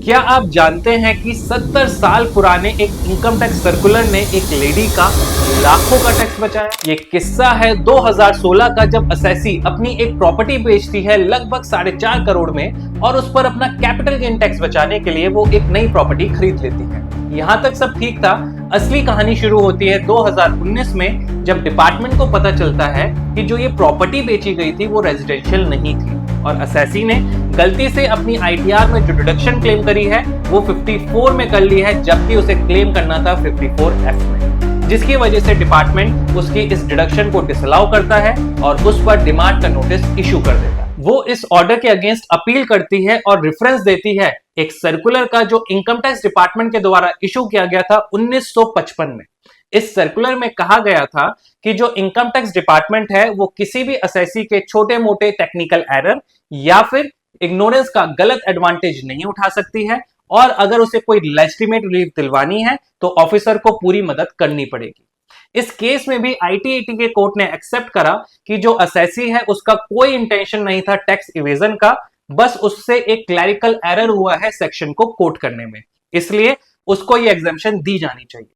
क्या आप जानते हैं कि 70 साल पुराने एक इनकम टैक्स सर्कुलर ने एक लेडी का लाखों का टैक्स बचाया। ये किस्सा है 2016 का, जब असेसी अपनी एक प्रॉपर्टी बेचती है लगभग 4.5 करोड़ में और उस पर अपना कैपिटल गेन टैक्स बचाने के लिए वो एक नई प्रॉपर्टी खरीद लेती है। यहां तक सब ठीक था। असली कहानी शुरू होती है 2019 में, जब डिपार्टमेंट को पता चलता है कि जो ये प्रॉपर्टी बेची गई थी वो रेजिडेंशियल नहीं थी और असेसी ने गलती से अपनी आईटीआर में जो डिडक्शन क्लेम करी है वो 54 में कर ली है, जबकि उसे क्लेम करना था 54F में, जिसकी वजह से डिपार्टमेंट उसकी इस डिडक्शन को डिसअलाउ करता है और उस पर डिमांड का नोटिस इशू कर देता है। वो इस ऑर्डर के अगेंस्ट अपील करती है और रेफरेंस देती है एक सर्कुलर का जो इनकम टैक्स डिपार्टमेंट के द्वारा इशू किया गया था 1955 में। इस सर्कुलर में कहा गया था कि जो इनकम टैक्स डिपार्टमेंट है वो किसी भी असेसी के छोटे मोटे टेक्निकल एरर या फिर इग्नोरेंस का गलत एडवांटेज नहीं उठा सकती है, और अगर उसे कोई लेजिटिमेट रिलीफ दिलवानी है तो ऑफिसर को पूरी मदद करनी पड़ेगी। इस केस में भी आईटीएटी के कोर्ट ने एक्सेप्ट करा कि जो असेसी है उसका कोई इंटेंशन नहीं था टैक्स इवेजन का, बस उससे एक क्लैरिकल एरर हुआ है सेक्शन को कोट करने में, इसलिए उसको ये एग्जेम्पशन दी जानी चाहिए।